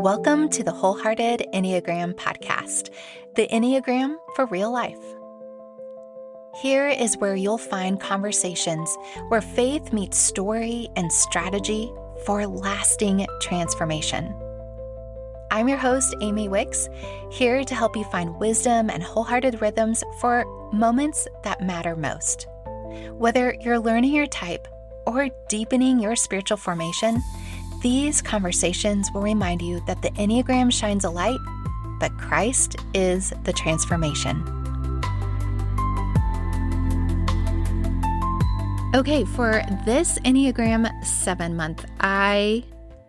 Welcome to the Wholehearted Enneagram podcast, the Enneagram for real life. Here is where you'll find conversations where faith meets story and strategy for lasting transformation. I'm your host, Payge Wicks, here to help you find wisdom and wholehearted rhythms for moments that matter most. Whether you're learning your type or deepening your spiritual formation, these conversations will remind you that the Enneagram shines a light, but Christ is the transformation. Okay, for this Enneagram 7 month, I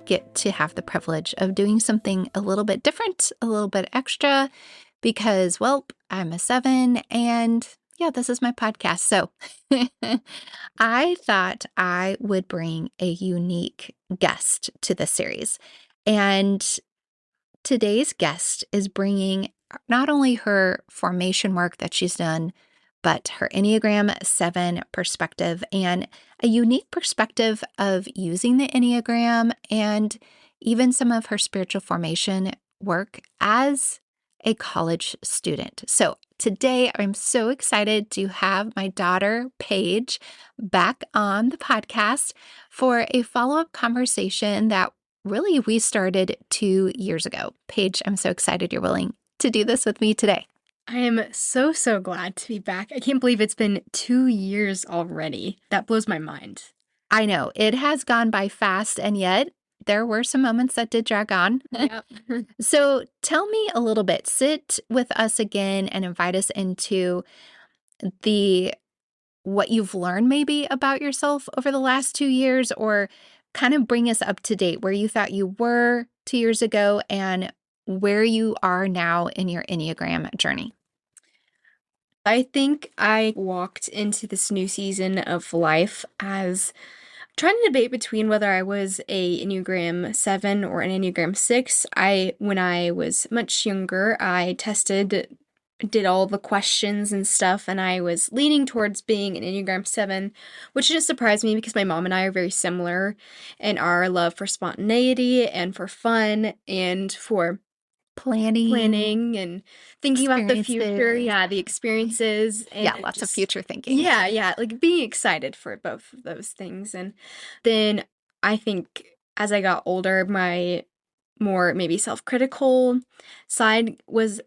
get to have the privilege of doing something a little bit different, a little bit extra, because, well, I'm a 7 and yeah, this is my podcast. So I thought I would bring a unique guest to this series. And today's guest is bringing not only her formation work that she's done, but her Enneagram 7 perspective and a unique perspective of using the Enneagram and even some of her spiritual formation work as a college student. So today I'm so excited to have my daughter, Payge, back on the podcast for a follow-up conversation that really we started 2 years ago. Payge, I'm so excited you're willing to do this with me today. I am so glad to be back. I can't believe it's been 2 years already. That blows my mind. I know, it has gone by fast, and yet there were some moments that did drag on. Yep. So tell me a little bit, sit with us again and invite us into what you've learned maybe about yourself over the last 2 years, or kind of bring us up to date where you thought you were 2 years ago and where you are now in your Enneagram journey. I think I walked into this new season of life as trying to debate between whether I was a Enneagram 7 or an Enneagram 6. When I was much younger, I did all the questions and stuff, and I was leaning towards being an Enneagram 7, which didn't surprise me because my mom and I are very similar in our love for spontaneity and for fun and for planning and thinking about the future. Yeah, the experiences. And lots of future thinking. Yeah, like being excited for both of those things. And then I think as I got older, my more maybe self-critical side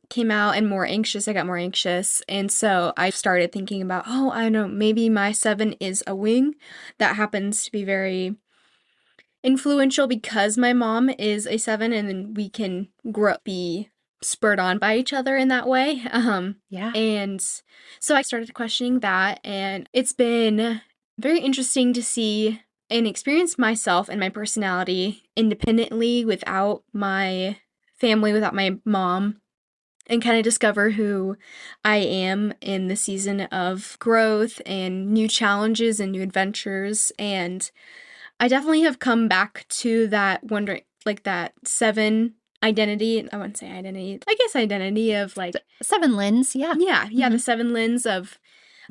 came out, and more anxious. I got more anxious. And so I started thinking about, I know, maybe my 7 is a wing that happens to be very influential because my mom is a 7, and then we can be spurred on by each other in that way. Yeah. And so I started questioning that, and it's been very interesting to see and experience myself and my personality independently without my family, without my mom, and kind of discover who I am in the season of growth and new challenges and new adventures. And I definitely have come back to that wondering, like that 7 identity. I wouldn't say identity. I guess identity of like 7 lens. Yeah. Yeah. Mm-hmm. The 7 lens of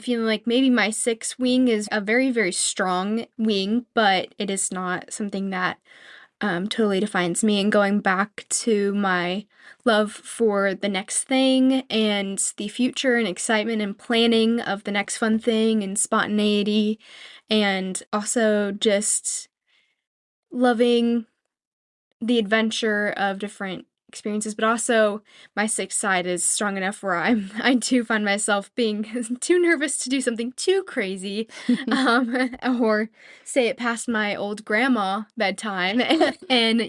feeling like maybe my 6 wing is a very, very strong wing, but it is not something that totally defines me. And going back to my love for the next thing and the future and excitement and planning of the next fun thing and spontaneity, and also just loving the adventure of different experiences. But also my 6th side is strong enough where I do find myself being too nervous to do something too crazy, or say it past my old grandma bedtime, and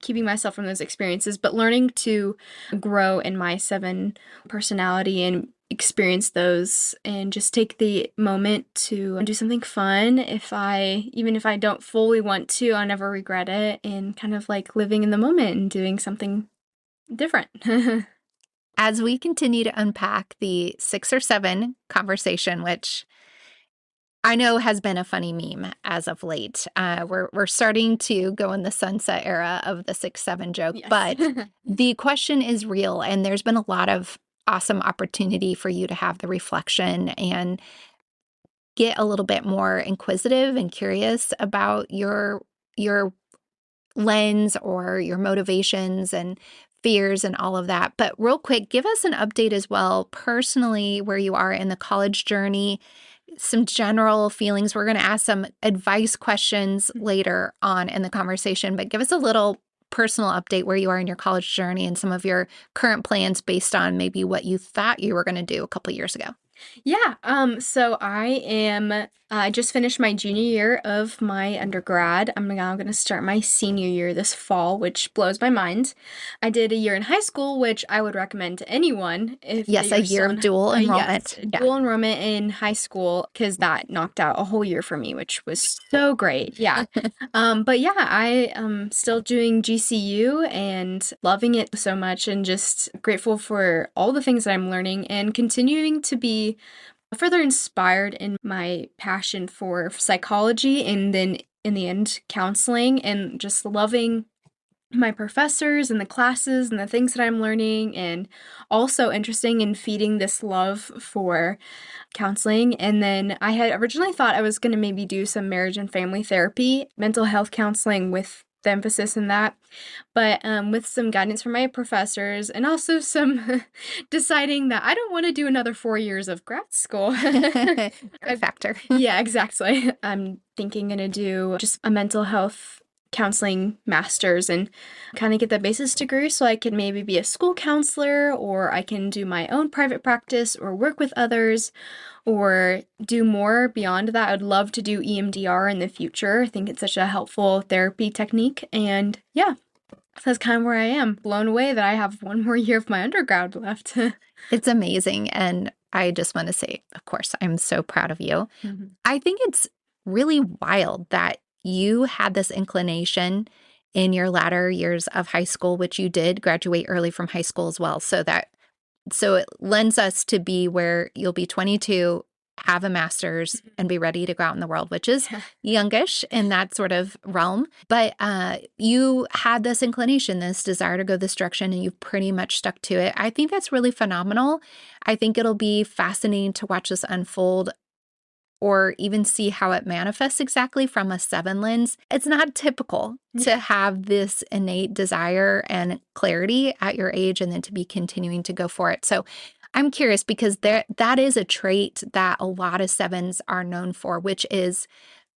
keeping myself from those experiences, but learning to grow in my 7 personality and experience those and just take the moment to do something fun. Even if I don't fully want to, I'll never regret it, and kind of like living in the moment and doing something different. As we continue to unpack the 6 or 7 conversation, which I know has been a funny meme as of late. We're starting to go in the sunset era of the 6-7 joke, yes. But the question is real, and there's been a lot of awesome opportunity for you to have the reflection and get a little bit more inquisitive and curious about your lens or your motivations and fears and all of that. But real quick, give us an update as well, personally, where you are in the college journey, some general feelings. We're going to ask some advice questions later on in the conversation, but give us a little personal update where you are in your college journey and some of your current plans based on maybe what you thought you were going to do a couple years ago. Yeah, so I just finished my junior year of my undergrad. I'm now going to start my senior year this fall, which blows my mind. I did a year in high school, which I would recommend to anyone if Yes, they a are year still of dual enrollment. yes, dual enrollment in high school, because that knocked out a whole year for me, which was so great. Yeah. But yeah, I am still doing GCU and loving it so much, and just grateful for all the things that I'm learning and continuing to be further inspired in my passion for psychology, and then in the end counseling, and just loving my professors and the classes and the things that I'm learning, and also interesting in feeding this love for counseling. And then I had originally thought I was going to maybe do some marriage and family therapy, mental health counseling with the emphasis in that. But with some guidance from my professors, and also some deciding that I don't want to do another 4 years of grad school. Great factor. Yeah, exactly. I'm thinking going to do just a mental health counseling master's and kind of get the basis degree so I can maybe be a school counselor, or I can do my own private practice or work with others, or do more beyond that. I'd love to do EMDR in the future. I think it's such a helpful therapy technique. And yeah, that's kind of where I am. Blown away that I have one more year of my undergrad left. It's amazing. And I just want to say, of course, I'm so proud of you. I think it's really wild that you had this inclination in your latter years of high school, which you did graduate early from high school as well. So it lends us to be where you'll be 22, have a master's, and be ready to go out in the world, which is youngish in that sort of realm. But you had this inclination, this desire to go this direction, and you've pretty much stuck to it. I think that's really phenomenal. I think it'll be fascinating to watch this unfold, or even see how it manifests exactly from a 7 lens. It's not typical to have this innate desire and clarity at your age and then to be continuing to go for it. So I'm curious, because that is a trait that a lot of 7s are known for, which is,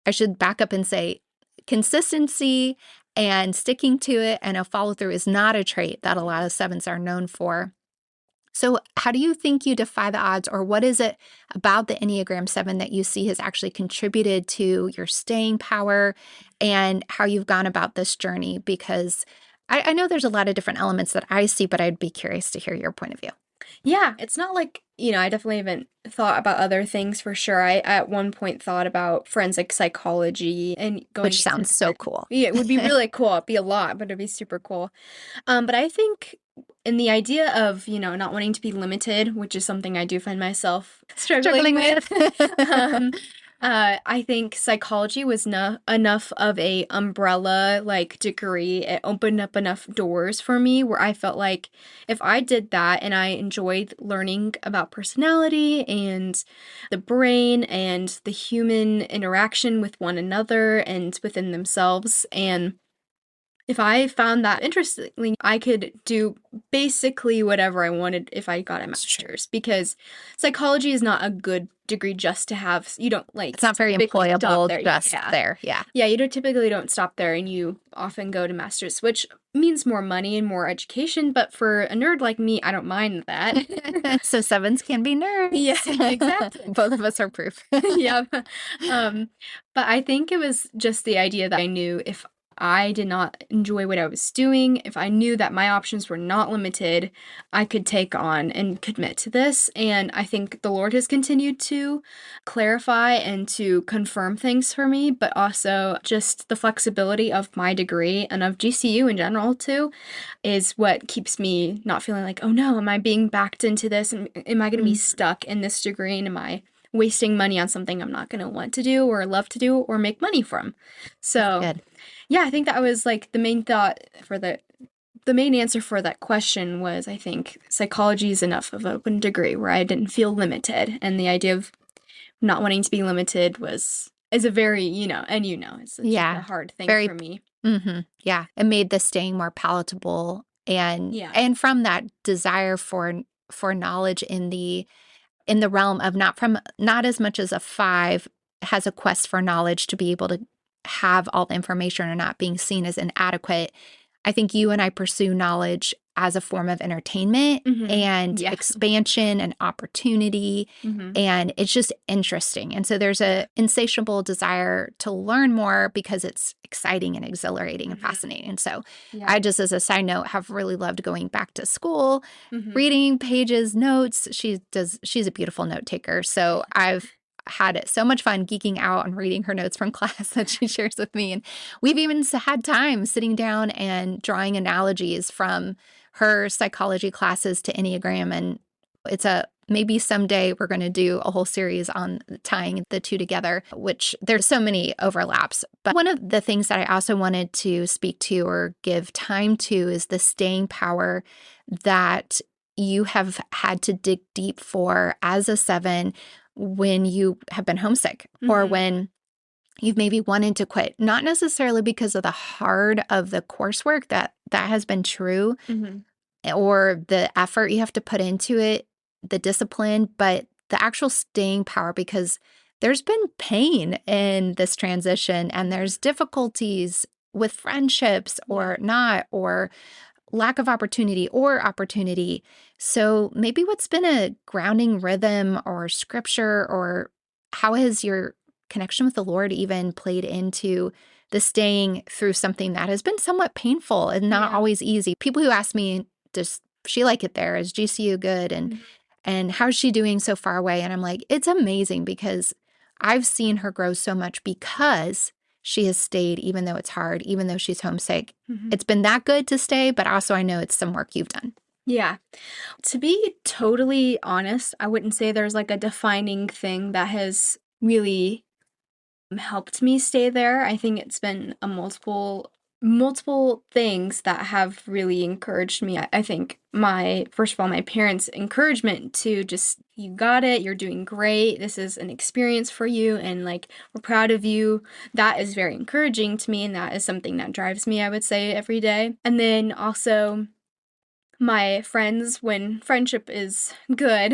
I should back up and say, consistency and sticking to it and a follow through is not a trait that a lot of 7s are known for. So how do you think you defy the odds, or what is it about the Enneagram 7 that you see has actually contributed to your staying power and how you've gone about this journey? Because I know there's a lot of different elements that I see, but I'd be curious to hear your point of view. Yeah, it's not like, I definitely haven't thought about other things for sure. I at one point thought about forensic psychology and going Which sounds so cool. Yeah, it would be really cool. It'd be a lot, but it'd be super cool. But I think in the idea of, not wanting to be limited, which is something I do find myself struggling with. I think psychology was enough of a umbrella like degree. It opened up enough doors for me where I felt like if I did that and I enjoyed learning about personality and the brain and the human interaction with one another and within themselves, and if I found that interesting, I could do basically whatever I wanted if I got a master's, because psychology is not a good degree just to have. You don't It's not very employable just there. Yeah. Yeah, you typically don't stop there, and you often go to master's, which means more money and more education. But for a nerd like me, I don't mind that. So 7s can be nerds. Yeah, exactly. Both of us are proof. Yeah. But I think it was just the idea that I knew if I did not enjoy what I was doing, if I knew that my options were not limited, I could take on and commit to this. And I think the Lord has continued to clarify and to confirm things for me, but also just the flexibility of my degree and of GCU in general too is what keeps me not feeling like, oh no, am I being backed into this? Am I going to be stuck in this degree? And am I wasting money on something I'm not going to want to do or love to do or make money from? So Good. Yeah, I think that was like the main thought for the main answer for that question was, I think psychology is enough of an open degree where I didn't feel limited, and the idea of not wanting to be limited is a very, it's such a hard thing for me. Yeah. It made the staying more palatable, Yeah. and from that desire for knowledge in the realm of not as much as a 5 has a quest for knowledge to be able to have all the information or not being seen as inadequate. I think you and I pursue knowledge as a form of entertainment and Yeah. expansion and opportunity. And it's just interesting. And so there's a insatiable desire to learn more because it's exciting and exhilarating and fascinating. So Yeah. I just, as a side note, have really loved going back to school, Mm-hmm. reading Paige's notes. She's a beautiful note taker. So I've had so much fun geeking out and reading her notes from class that she shares with me. And we've even had time sitting down and drawing analogies from her psychology classes to Enneagram. And maybe someday we're going to do a whole series on tying the two together, which there's so many overlaps. But one of the things that I also wanted to speak to or give time to is the staying power that you have had to dig deep for as a 7 when you have been homesick or when you've maybe wanted to quit, not necessarily because of the hard of the coursework that has been true or the effort you have to put into it, the discipline, but the actual staying power, because there's been pain in this transition and there's difficulties with friendships or not, or lack of opportunity or opportunity. So maybe what's been a grounding rhythm or scripture, or how has your connection with the Lord even played into the staying through something that has been somewhat painful and not always easy? People who ask me, does she like it there? Is GCU good? And how's she doing so far away? And I'm like, it's amazing because I've seen her grow so much because she has stayed, even though it's hard, even though she's homesick. It's been that good to stay, but also I know it's some work you've done. Yeah. To be totally honest, I wouldn't say there's like a defining thing that has really helped me stay there. I think it's been a multiple things that have really encouraged me. I think first of all, my parents' encouragement to just, you got it, you're doing great, this is an experience for you, and like, we're proud of you. That is very encouraging to me, and that is something that drives me, I would say, every day. And then also my friends, when friendship is good,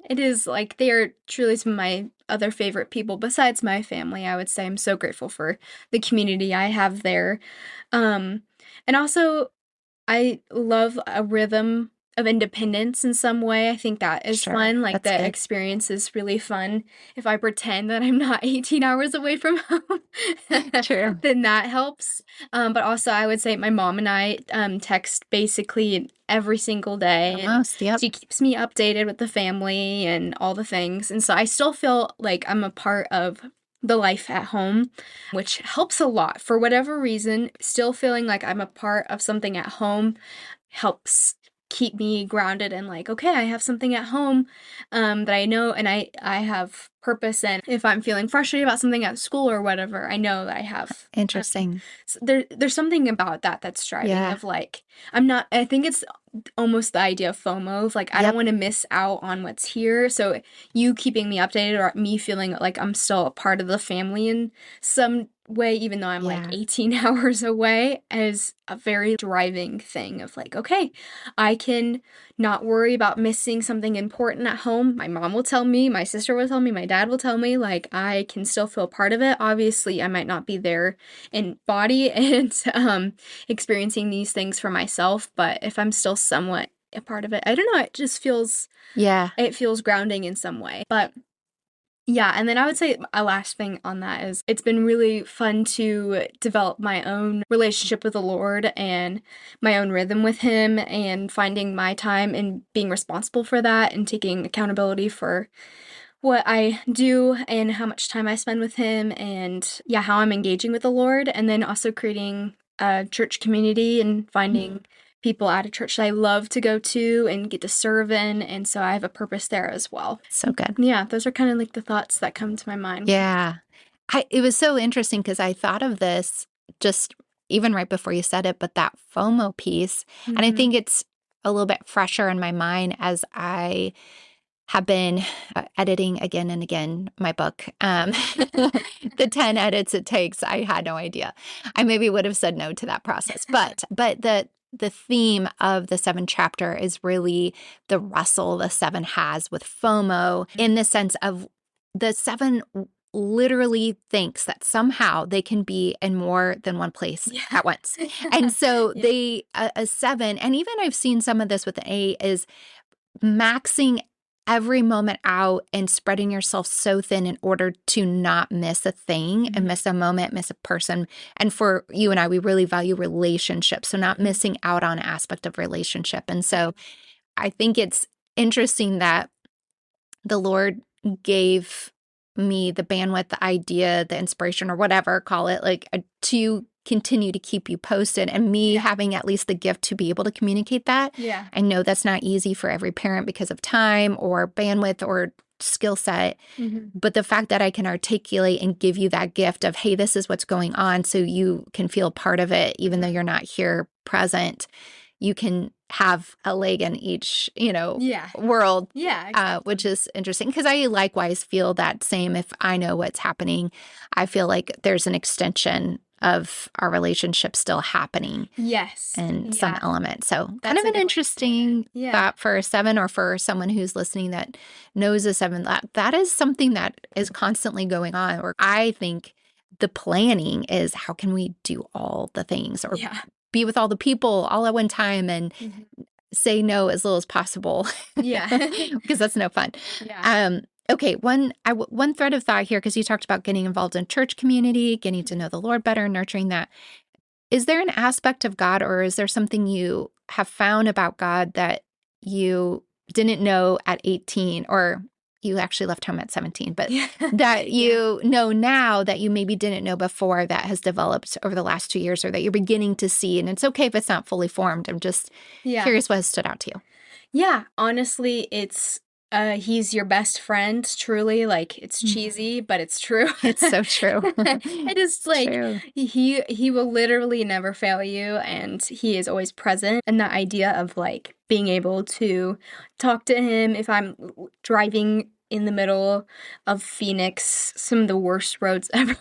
it is like they are truly some of my other favorite people besides my family. I would say I'm so grateful for the community I have there. And also, I love a rhythm of independence in some way. I think that is fun. Like, That's the good. experience is really fun. If I pretend that I'm not 18 hours away from home, True. then that helps. But also, I would say my mom and I text basically every single day. And Almost, yep. she keeps me updated with the family and all the things. And so I still feel like I'm a part of the life at home, which helps a lot. For whatever reason, still feeling like I'm a part of something at home helps keep me grounded and like, okay, I have something at home that I know, and I have purpose. And if I'm feeling frustrated about something at school or whatever, I know that I have Interesting. so there's something about that that's driving Yeah. of like, I think it's almost the idea of FOMO of like, I don't want to miss out on what's here. So you keeping me updated, or me feeling like I'm still a part of the family in some way, even though I'm like 18 hours away, is a very driving thing of like, okay, I can not worry about missing something important at home. My mom will tell me, my sister will tell me, my dad will tell me, like, I can still feel part of it. Obviously, I might not be there in body and experiencing these things for myself, but if I'm still somewhat a part of it, I don't know, it just feels grounding in some way. But yeah, and then I would say a last thing on that is it's been really fun to develop my own relationship with the Lord and my own rhythm with Him, and finding my time and being responsible for that, and taking accountability for what I do and how much time I spend with Him, and yeah, how I'm engaging with the Lord. And then also creating a church community and finding people at a church that I love to go to and get to serve in. And so I have a purpose there as well. So good. Yeah, those are kind of like the thoughts that come to my mind. Yeah. It was so interesting because I thought of this just even right before you said it, but that FOMO piece, and I think it's a little bit fresher in my mind as I have been editing again and again my book. The 10 edits it takes, I had no idea. I maybe would have said no to that process. But the theme of the 7th chapter is really the wrestle the 7 has with FOMO, in the sense of the 7 literally thinks that somehow they can be in more than one place at once. And so they, a 7, and even I've seen some of this with an 8, is maxing every moment out and spreading yourself so thin in order to not miss a thing and miss a moment, miss a person. And for you and I, we really value relationships. So not missing out on an aspect of relationship. And so I think it's interesting that the Lord gave me the bandwidth, the idea, the inspiration, or whatever, call it, like, to continue to keep you posted, and me having at least the gift to be able to communicate that. I know that's not easy for every parent because of time or bandwidth or skill set, but the fact that I can articulate and give you that gift of, hey, this is what's going on, so you can feel part of it, even though you're not here present, you can have a leg in each, world, exactly. Which is interesting, because I likewise feel that same. If I know what's happening, I feel like there's an extension of our relationship still happening. In some element. So That's kind of an interesting thought for a 7, or for someone who's listening that knows a 7, that is something that is constantly going on. Or I think the planning is, how can we do all the things, or be with all the people all at one time, and say no as little as possible. Because that's no fun. Okay, one thread of thought here, because you talked about getting involved in church community, getting to know the Lord better, nurturing that. Is there an aspect of God, or is there something you have found about God that you didn't know at 18, or you actually left home at 17, but that you know now that you maybe didn't know before, that has developed over the last 2 years, or that you're beginning to see? And it's okay if it's not fully formed. I'm just curious what has stood out to you. Yeah, honestly, it's he's your best friend, truly. Like, it's cheesy, but it's true. It's so true. It is like True. he will literally never fail you, and he is always present. And the idea of like being able to talk to him if I'm driving in the middle of Phoenix, some of the worst roads ever.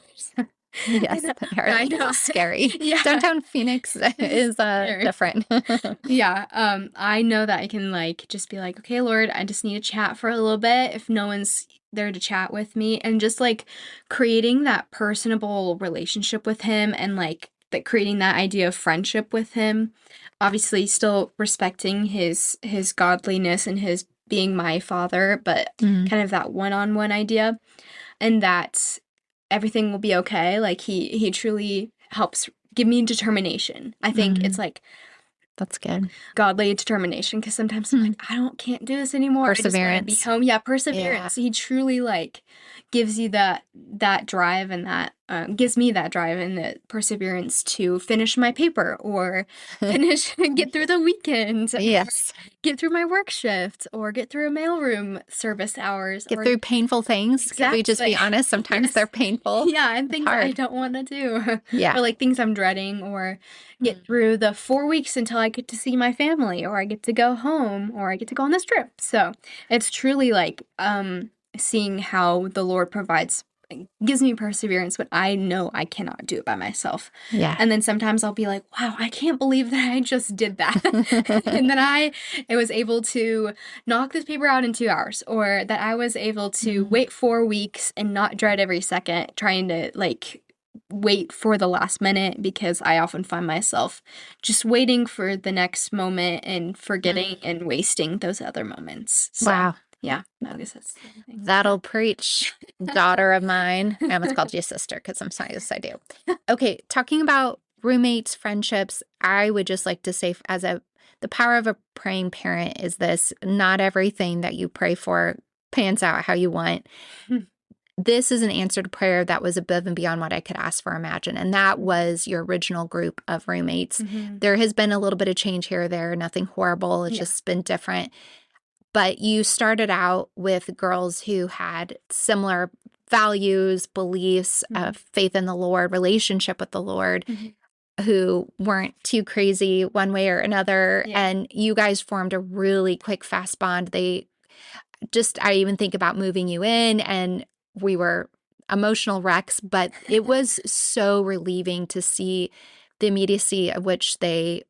Yes, they are a little scary. Downtown Phoenix is different. I know that I can like just be like, okay, Lord, I just need to chat for a little bit if no one's there to chat with me, and just like creating that personable relationship with him, and like that, creating that idea of friendship with him. Obviously, still respecting his godliness and his being my father, but kind of that one-on-one idea, and that everything will be okay. Like he truly helps give me determination. I think it's like, that's good, godly determination, because sometimes I'm like, can't do this anymore. Perseverance. I just want to be home. Perseverance. He truly like gives you that drive, and that gives me that drive and the perseverance to finish my paper, or get through the weekend. Get through my work shift, or get through a mailroom service hours. Get through painful things. Exactly. Can we just be honest? Sometimes they're painful. And things I don't want to do. Or like things I'm dreading, or get through the 4 weeks until I get to see my family, or I get to go home, or I get to go on this trip. So it's truly like seeing how the Lord provides, gives me perseverance, but I know I cannot do it by myself. And then sometimes I'll be like, wow, I can't believe that I just did that. And then I was able to knock this paper out in 2 hours, or that I was able to wait 4 weeks and not dread every second trying to like wait for the last minute, because I often find myself just waiting for the next moment and forgetting and wasting those other moments. So, wow. Yeah, I guess that's That'll preach, daughter of mine. I almost called you sister, because I'm sorry, yes, I do. Okay, talking about roommates, friendships, I would just like to say, the power of a praying parent is this: not everything that you pray for pans out how you want. This is an answered prayer that was above and beyond what I could ask for or imagine. And that was your original group of roommates. There has been a little bit of change here or there, nothing horrible. It's just been different. But you started out with girls who had similar values, beliefs, faith in the Lord, relationship with the Lord, who weren't too crazy one way or another. And you guys formed a really quick, fast bond. I even think about moving you in, and we were emotional wrecks, but it was so relieving to see the immediacy of which they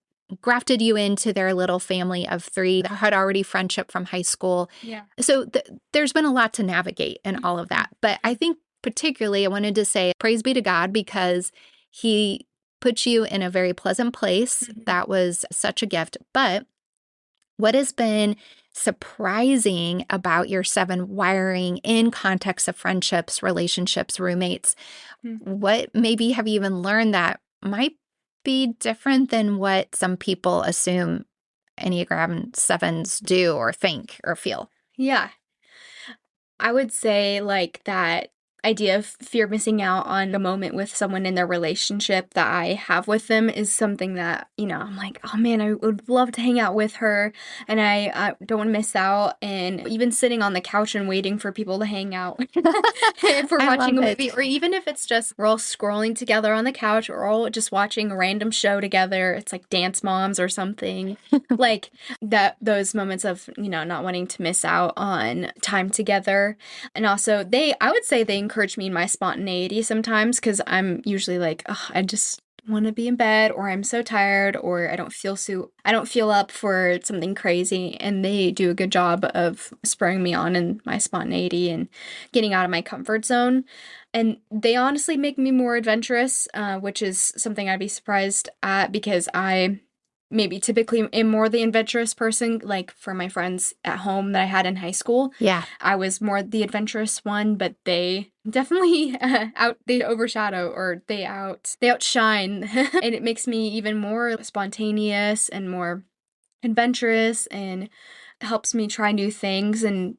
grafted you into their little family of 3 that had already friendship from high school. Yeah. So there's been a lot to navigate in all of that. But I think particularly I wanted to say praise be to God, because he put you in a very pleasant place. That was such a gift. But what has been surprising about your 7 wiring in context of friendships, relationships, roommates? What maybe have you even learned that might be different than what some people assume Enneagram 7s do or think or feel? Yeah. I would say like that idea of fear of missing out on the moment with someone in their relationship that I have with them is something that, I'm like, oh man, I would love to hang out with her and I don't want to miss out. And even sitting on the couch and waiting for people to hang out if we're I watching love a it. movie, or even if it's just we're all scrolling together on the couch or all just watching a random show together. It's like Dance Moms or something. Like that, those moments of, not wanting to miss out on time together. And also I would say they encourage me in my spontaneity sometimes, because I'm usually like, oh, I just want to be in bed, or I'm so tired, or I don't feel up for something crazy. And they do a good job of spurring me on in my spontaneity and getting out of my comfort zone. And they honestly make me more adventurous, which is something I'd be surprised at, because I maybe typically am more the adventurous person. Like for my friends at home that I had in high school, Yeah. I was more the adventurous one, but they definitely they overshadow, or they outshine, and it makes me even more spontaneous and more adventurous, and helps me try new things. And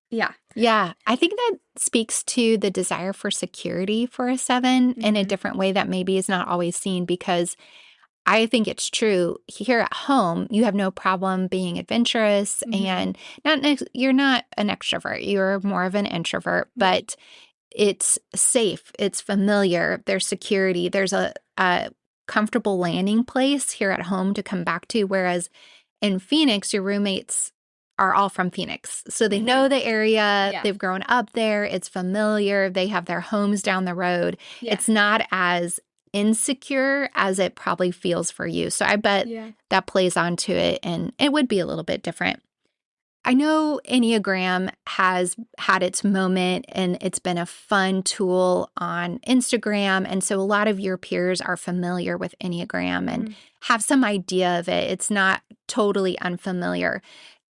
yeah. Yeah. I think that speaks to the desire for security for a 7 in a different way that maybe is not always seen, because I think it's true. Here at home, you have no problem being adventurous, and you're not an extrovert. You're more of an introvert, but it's safe. It's familiar. There's security. There's a comfortable landing place here at home to come back to. Whereas in Phoenix, your roommates are all from Phoenix. So they know the area. Yeah. They've grown up there. It's familiar. They have their homes down the road. Yeah. It's not as insecure as it probably feels for you. So I bet that plays onto it, and it would be a little bit different. I know Enneagram has had its moment, and it's been a fun tool on Instagram. And so a lot of your peers are familiar with Enneagram and have some idea of it. It's not totally unfamiliar.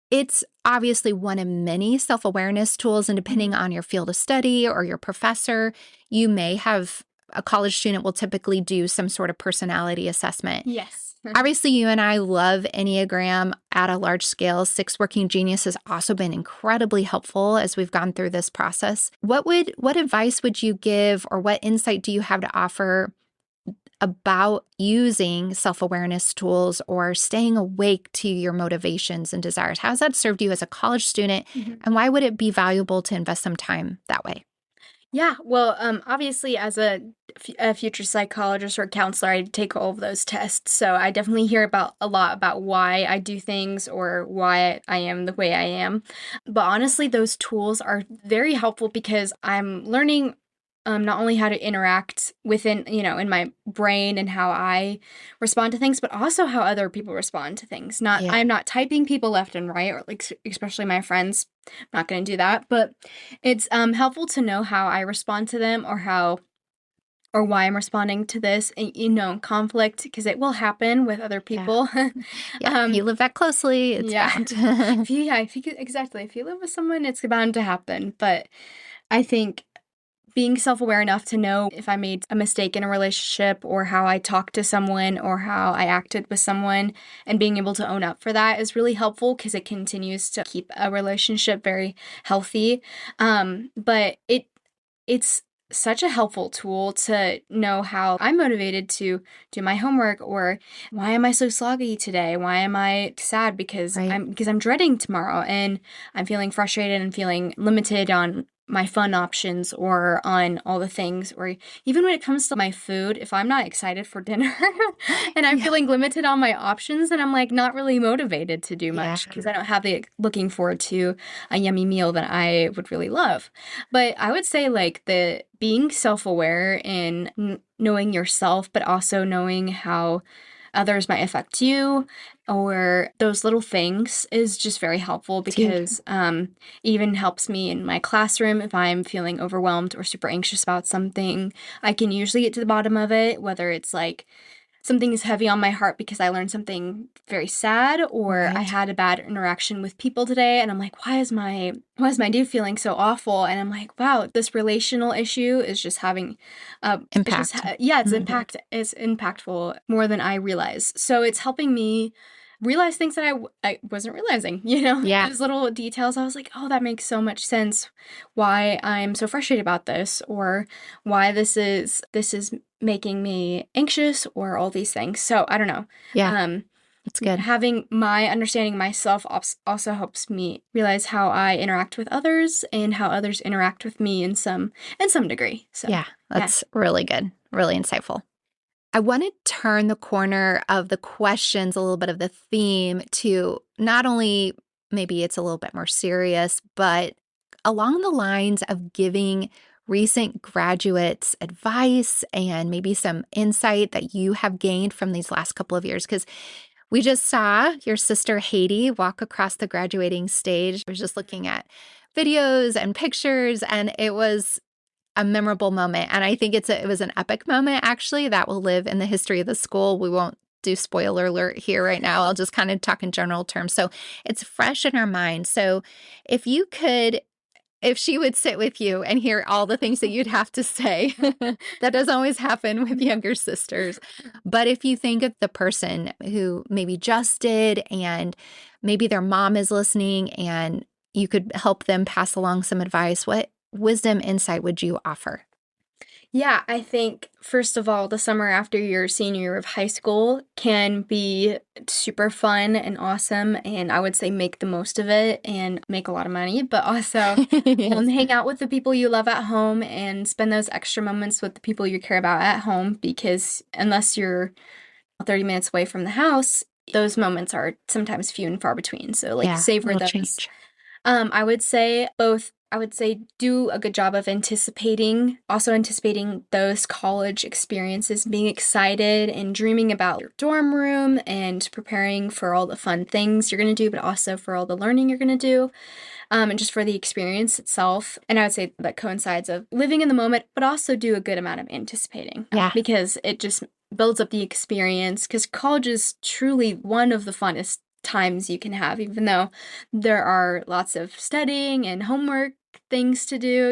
It's obviously one of many self-awareness tools, and depending on your field of study or your professor, you may have a college student will typically do some sort of personality assessment. Yes. Obviously, you and I love Enneagram at a large scale. 6 Working Genius has also been incredibly helpful as we've gone through this process. What advice would you give, or what insight do you have to offer about using self-awareness tools or staying awake to your motivations and desires? How has that served you as a college student, and why would it be valuable to invest some time that way? Yeah, well, obviously, as a future psychologist or counselor, I take all of those tests. So I definitely hear a lot about why I do things or why I am the way I am. But honestly, those tools are very helpful, because I'm learning not only how to interact within, in my brain and how I respond to things, but also how other people respond to things. I'm not typing people left and right, or like especially my friends. I'm not going to do that, but it's helpful to know how I respond to them, or why I'm responding to this, and conflict, because it will happen with other people. If you live that closely, it's bound. Exactly. If you live with someone, it's bound to happen. But I think being self-aware enough to know if I made a mistake in a relationship, or how I talked to someone, or how I acted with someone, and being able to own up for that is really helpful, because it continues to keep a relationship very healthy. But it's such a helpful tool to know how I'm motivated to do my homework, or why am I so sloggy today? Why am I sad? Because I'm dreading tomorrow, and I'm feeling frustrated and feeling limited on my fun options or on all the things, or even when it comes to my food, if I'm not excited for dinner and I'm Yeah. feeling limited on my options, then I'm like not really motivated to do Yeah. much because I don't have the looking forward to a yummy meal that I would really love. But I would say like the being self-aware and knowing yourself, but also knowing how others might affect you or those little things is just very helpful It's huge. because even helps me in my classroom if I'm feeling overwhelmed or super anxious about something. I can usually get to the bottom of it, whether it's like something is heavy on my heart because I learned something very sad or I Right. had a bad interaction with people today and I'm like, why is my dude feeling so awful? And I'm like, wow, this relational issue is just having it's just Impact. yeah, Mhm. it's impactful more than I realize. So it's helping me realize things that I wasn't realizing, Yeah. those little details. I was like, oh, that makes so much sense why I'm so frustrated about this or why this is making me anxious or all these things. So I don't know. Yeah. Um, That's good. having my understanding myself also helps me realize how I interact with others and how others interact with me in some degree. So Yeah. yeah. That's really good. Really insightful. I want to turn the corner of the questions, a little bit of the theme to not only maybe it's a little bit more serious, but along the lines of giving recent graduates advice and maybe some insight that you have gained from these last couple of years. Because we just saw your sister Haiti walk across the graduating stage. I was just looking at videos and pictures, and it was a memorable moment. And I think it was an epic moment, actually, that will live in the history of the school. We won't do spoiler alert here right now. I'll just kind of talk in general terms. So it's fresh in our mind. So if you could, if she would sit with you and hear all the things that you'd have to say, that doesn't always happen with younger sisters. But if you think of the person who maybe just did, and maybe their mom is listening, and you could help them pass along some advice, what wisdom insight would you offer? Yeah, I think first of all, the summer after your senior year of high school can be super fun and awesome, and I would say make the most of it and make a lot of money, but also Yes. hang out with the people you love at home and spend those extra moments with the people you care about at home because unless you're 30 minutes away from the house, those moments are sometimes few and far between. So like Yeah, savor little those. change. I would say do a good job of also anticipating those college experiences, being excited and dreaming about your dorm room and preparing for all the fun things you're going to do, but also for all the learning you're going to do, and just for the experience itself. And I would say that coincides of living in the moment, but also do a good amount of anticipating Yeah. because it just builds up the experience because college is truly one of the funnest times you can have, even though there are lots of studying and homework things to do,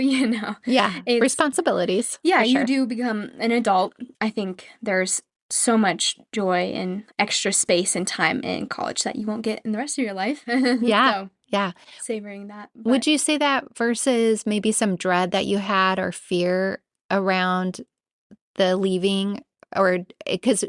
Yeah. It's, Responsibilities, yeah, for you sure. do become an adult. I think there's so much joy and extra space and time in college that you won't get in the rest of your life. Yeah. So, Yeah. savoring that. Would But you say that versus maybe some dread that you had or fear around the leaving, or because,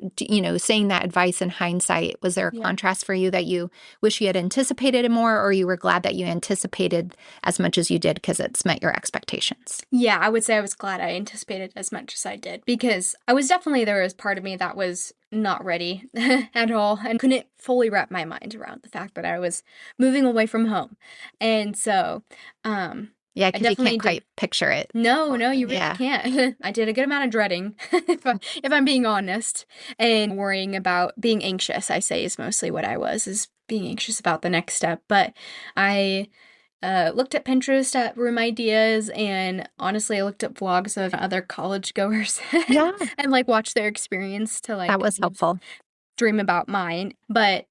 saying that advice in hindsight, was there a yeah. contrast for you that you wish you had anticipated it more, or you were glad that you anticipated as much as you did because it's met your expectations? Yeah, I would say I was glad I anticipated as much as I did because there was part of me that was not ready at all and couldn't fully wrap my mind around the fact that I was moving away from home. And so, Yeah, I because you definitely can't did. quite picture it. No, no, you really Yeah. can't. I did a good amount of dreading, if I'm being honest, and worrying about being anxious, I say is mostly what I was, is being anxious about the next step. But I looked at Pinterest at room ideas, and honestly, I looked at vlogs of other college goers Yeah, and like watched their experience to that like was kind of helpful. dream about mine. But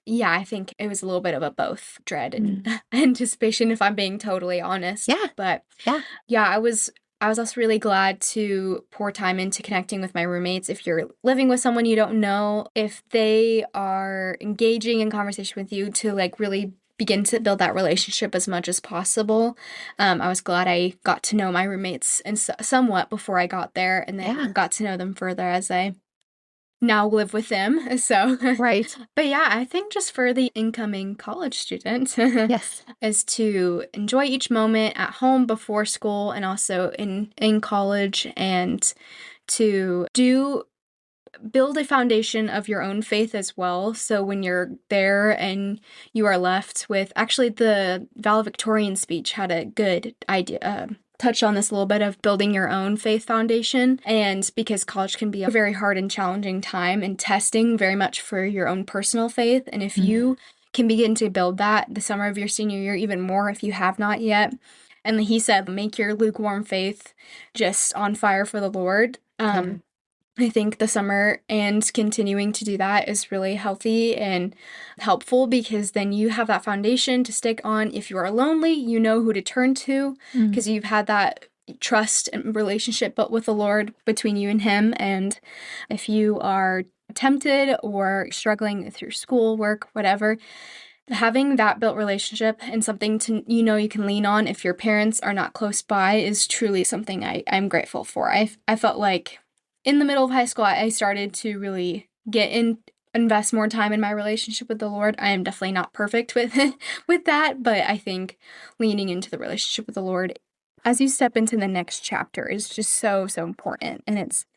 yeah, I think it was a little bit of a both dread and Mm. anticipation, if I'm being totally honest. Yeah, But yeah, yeah, I was also really glad to pour time into connecting with my roommates. If you're living with someone you don't know, if they are engaging in conversation with you, to like really begin to build that relationship as much as possible. I was glad I got to know my roommates and somewhat before I got there, and then yeah. got to know them further as I now live with them. So, Right. but yeah, I think just for the incoming college student Yes. is to enjoy each moment at home before school and also in college, and to build a foundation of your own faith as well. So when you're there and you are left with, actually, the valedictorian speech had a good idea, touch on this a little bit of building your own faith foundation. And because college can be a very hard and challenging time and testing very much for your own personal faith. And if you can begin to build that the summer of your senior year, even more if you have not yet. And he said, make your lukewarm faith just on fire for the Lord. Yeah. I think the summer and continuing to do that is really healthy and helpful, because then you have that foundation to stick on. If you are lonely, you know who to turn to, Mm. because you've had that trust and relationship built with the Lord between you and Him. And if you are tempted or struggling with your school work, whatever, having that built relationship and something to you can lean on if your parents are not close by is truly something I'm grateful for. I felt like in the middle of high school I started to really invest more time in my relationship with the Lord. I am definitely not perfect with with that, but I think leaning into the relationship with the Lord as you step into the next chapter is just so important, and it's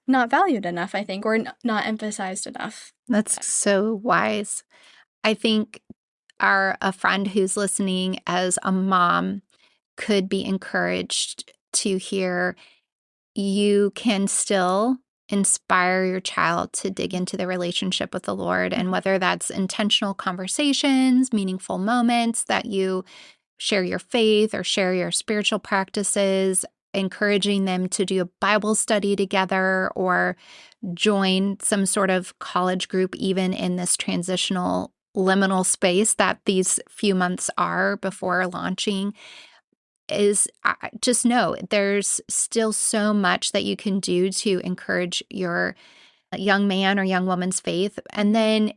not valued enough, I think, or not emphasized enough. That's so wise. I think a friend who's listening as a mom could be encouraged to hear you can still inspire your child to dig into the relationship with the Lord. And whether that's intentional conversations, meaningful moments that you share your faith or share your spiritual practices, encouraging them to do a Bible study together or join some sort of college group, even in this transitional liminal space that these few months are before launching, is just know there's still so much that you can do to encourage your young man or young woman's faith. And then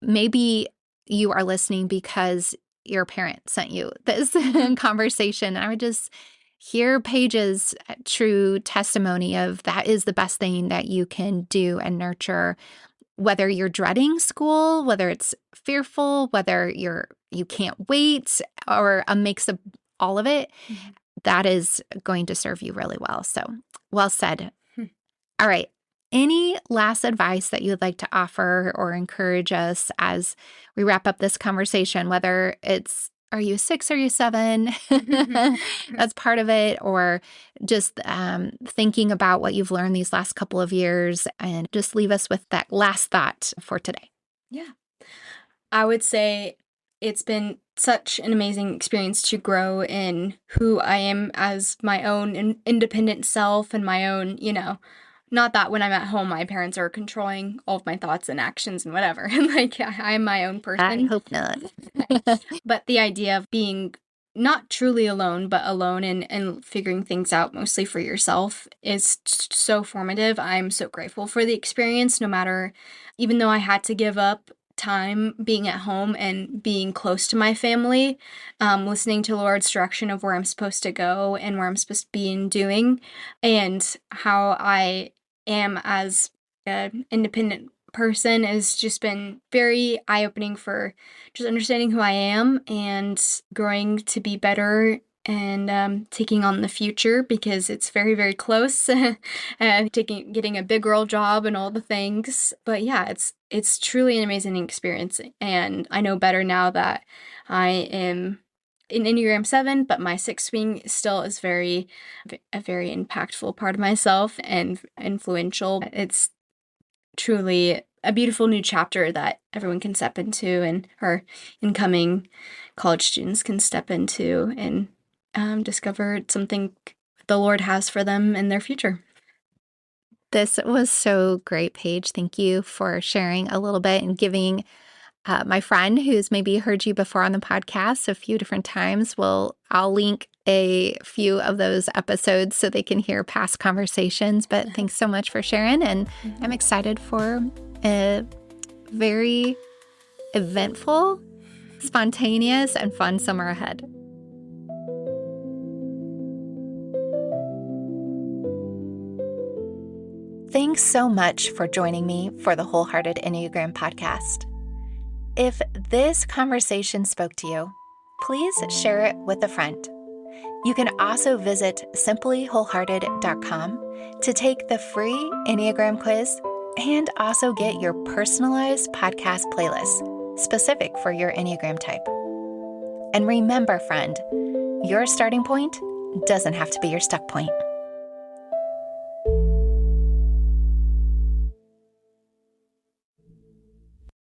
maybe you are listening because your parent sent you this conversation. I would just hear Paige's true testimony of that is the best thing that you can do and nurture, whether you're dreading school, whether it's fearful, whether you can't wait, or a mix of all of it. That is going to serve you really well. So, well said. All right. Any last advice that you would like to offer or encourage us as we wrap up this conversation, whether it's are you 6 or are you 7? That's part of it, or just thinking about what you've learned these last couple of years, and just leave us with that last thought for today. Yeah. I would say it's been such an amazing experience to grow in who I am as my own independent self and my own, not that when I'm at home, my parents are controlling all of my thoughts and actions and whatever. Like, I'm my own I person. hope not. But the idea of being not truly alone, but alone and figuring things out mostly for yourself is so formative. I'm so grateful for the experience, even though I had to give up time being at home and being close to my family, listening to Lord's direction of where I'm supposed to go and where I'm supposed to be and doing, and how I am as an independent person has just been very eye-opening for just understanding who I am and growing to be better and taking on the future, because it's very, very close, and getting a big girl job and all the things. But yeah, it's truly an amazing experience, and I know better now that I am in Enneagram 7, but my 6 swing still is a very impactful part of myself and influential. It's truly a beautiful new chapter that everyone can step into, and our incoming college students can step into and discover something the Lord has for them in their future. This was so great, Paige. Thank you for sharing a little bit and giving my friend who's maybe heard you before on the podcast a few different times. I'll link a few of those episodes so they can hear past conversations. But thanks so much for sharing. And I'm excited for a very eventful, spontaneous, and fun summer ahead. Thanks so much for joining me for the Wholehearted Enneagram podcast. If this conversation spoke to you, please share it with a friend. You can also visit simplywholehearted.com to take the free Enneagram quiz and also get your personalized podcast playlist specific for your Enneagram type. And remember, friend, your starting point doesn't have to be your stuck point.